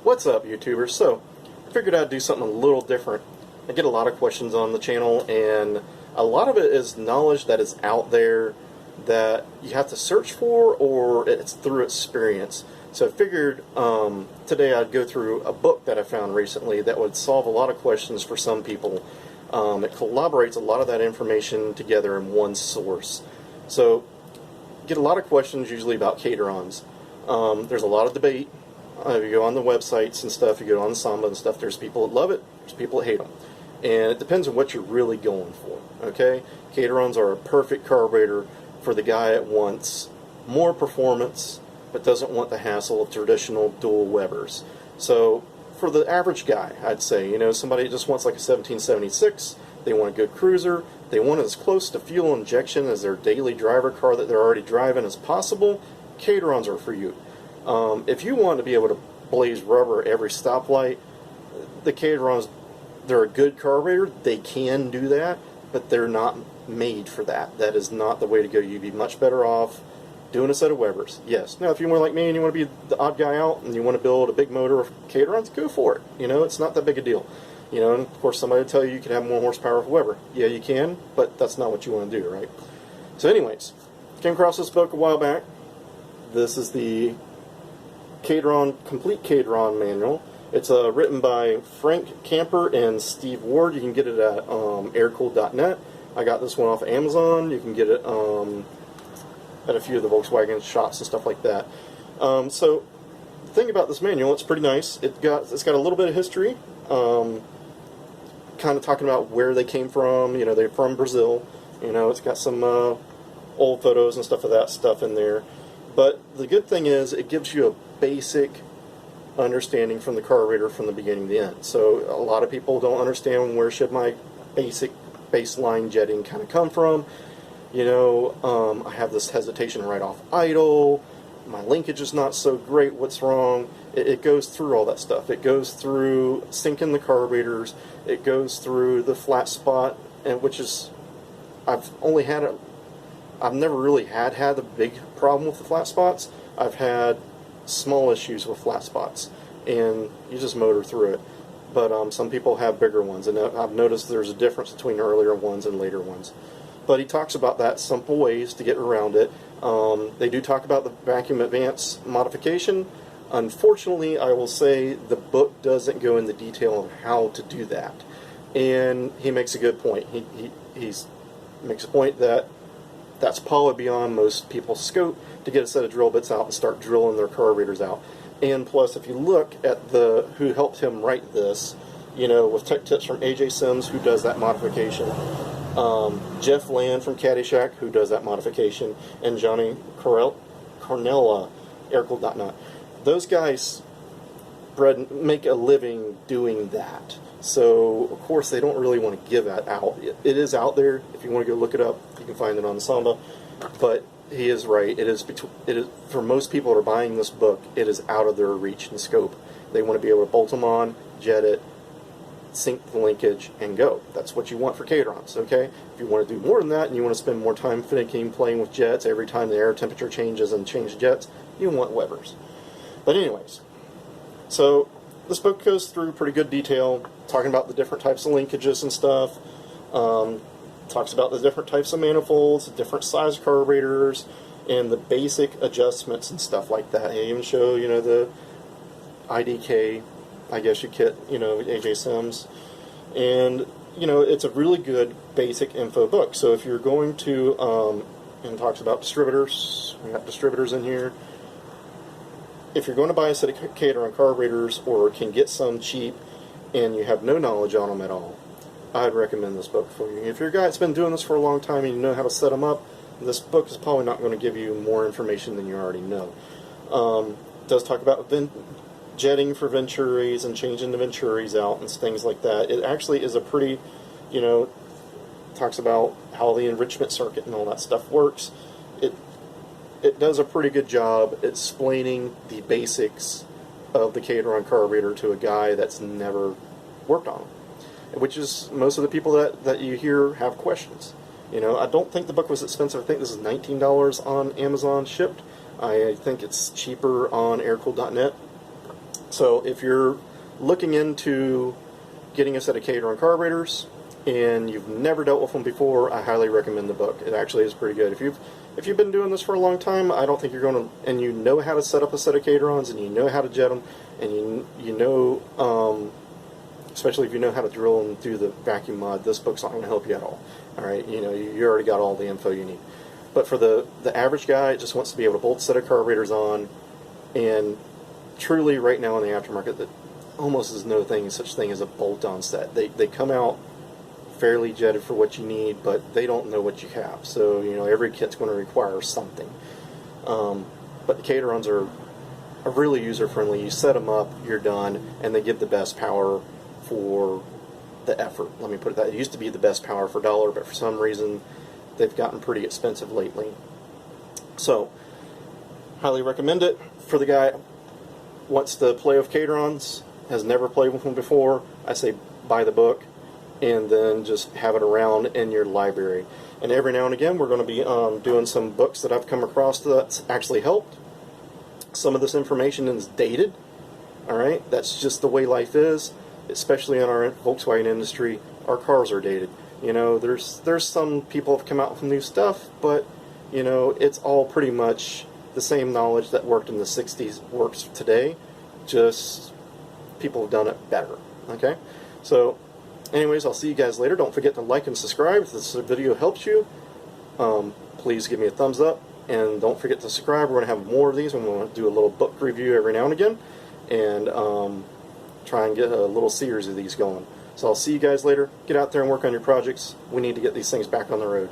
What's up, YouTubers? So, I figured I'd do something a little different. I get a lot of questions on the channel, and a lot of it is knowledge that is out there that you have to search for, or it's through experience. So I figured today I'd go through a book that I found recently that would solve a lot of questions for some people. It collaborates a lot of that information together in one source. So, get a lot of questions usually about Kadrons. There's a lot of debate. You go on the websites and stuff, you go on the Samba and stuff, there's people that love it, there's people that hate them. And it depends on what you're really going for, okay? Kadrons are a perfect carburetor for the guy that wants more performance, but doesn't want the hassle of traditional dual Webers. So, for the average guy, I'd say, you know, somebody that just wants like a 1776, they want a good cruiser, they want as close to fuel injection as their daily driver car that they're already driving as possible, Kadrons are for you. If you want to be able to blaze rubber at every stoplight, the Kadrons, they're a good carburetor. They can do that, but they're not made for that. That is not the way to go. You'd be much better off doing a set of Webers. Yes. Now, if you want like me and you want to be the odd guy out and you want to build a big motor of Kadrons, go for it. You know, it's not that big a deal. You know, and of course somebody will tell you can have more horsepower with Weber. Yeah, you can, but that's not what you want to do, right? So anyways, came across this book a while back. This is the Kadron, Complete Kadron Manual. It's written by Frank Camper and Steve Ward. You can get it at aircool.net. I got this one off of Amazon. You can get it at a few of the Volkswagen shops and stuff like that. So the thing about this manual, it's pretty nice. It's got a little bit of history, kind of talking about where they came from. You know, they're from Brazil. You know, it's got some old photos and stuff of that stuff in there. But the good thing is it gives you a basic understanding from the carburetor from the beginning to the end. So a lot of people don't understand where should my basic baseline jetting kind of come from. You know, I have this hesitation right off idle. My linkage is not so great. What's wrong? It goes through all that stuff. It goes through sinking the carburetors. It goes through the flat spot, and which is I've never really had a big problem with the flat spots. I've had small issues with flat spots, and you just motor through it. But some people have bigger ones, and I've noticed there's a difference between earlier ones and later ones. But he talks about that simple ways to get around it. They do talk about the vacuum advance modification. Unfortunately, I will say the book doesn't go into detail of how to do that. And he makes a good point. He makes a point that that's probably beyond most people's scope to get a set of drill bits out and start drilling their carburetors out. And plus, if you look at who helped him write this, you know, with tech tips from AJ Sims, who does that modification, Jeff Land from Caddyshack, who does that modification, and Johnny Cornella, aircool.net. Those guys make a living doing that. So, of course, they don't really want to give that out. It is out there. If you want to go look it up, you can find it on the Samba. But he is right. It is for most people that are buying this book, it is out of their reach and scope. They want to be able to bolt them on, jet it, sync the linkage, and go. That's what you want for Kadrons, okay? If you want to do more than that and you want to spend more time finicking, playing with jets every time the air temperature changes and change jets, you want Webers. But anyways, so this book goes through pretty good detail, talking about the different types of linkages and stuff. Talks about the different types of manifolds, the different size carburetors, and the basic adjustments and stuff like that. They even show, you know, the IDK, I guess you kit, you know, AJ Sims. And, you know, it's a really good basic info book. So if you're going to, and talks about distributors, we got distributors in here. If you're going to buy a set of Kadron carburetors or can get some cheap and you have no knowledge on them at all, I'd recommend this book for you. If you're a guy that's been doing this for a long time and you know how to set them up, this book is probably not going to give you more information than you already know. It does talk about jetting for Venturis and changing the Venturis out and things like that. It actually is a pretty, you know, talks about how the enrichment circuit and all that stuff works. It does a pretty good job explaining the basics of the Kadron carburetor to a guy that's never worked on them, which is most of the people that you hear have questions. You know, I don't think the book was expensive. I think this is $19 on Amazon shipped. I think it's cheaper on aircool.net. So if you're looking into getting a set of Kadron carburetors and you've never dealt with them before, I highly recommend the book. It actually is pretty good. If you've been doing this for a long time, I don't think you're going to, and you know how to set up a set of Kadrons, and you know how to jet them, and you know, especially if you know how to drill them through the vacuum mod, this book's not going to help you at all. All right, you know, you already got all the info you need. But for the average guy, it just wants to be able to bolt a set of carburetors on, and truly right now in the aftermarket, that almost is no such thing as a bolt-on set. They come out fairly jetted for what you need, but they don't know what you have. So, you know, every kit's going to require something. But the Kadrons are really user-friendly. You set them up, you're done, and they give the best power for the effort. Let me put it that. It used to be the best power for dollar, but for some reason they've gotten pretty expensive lately. So, highly recommend it for the guy who wants to play with Kadrons, has never played with them before. I say buy the book and then just have it around in your library. And every now and again we're going to be doing some books that I've come across that's actually helped. Some of this information is dated. Alright, that's just the way life is, especially in our Volkswagen industry. Our cars are dated. You know, there's some people have come out with new stuff, but you know, it's all pretty much the same knowledge that worked in the 60s works today, just people have done it better. Okay, so anyways, I'll see you guys later. Don't forget to like and subscribe if this video helps you. Please give me a thumbs up, and don't forget to subscribe. We're going to have more of these, and we're going to do a little book review every now and again, and try and get a little series of these going. So I'll see you guys later. Get out there and work on your projects. We need to get these things back on the road.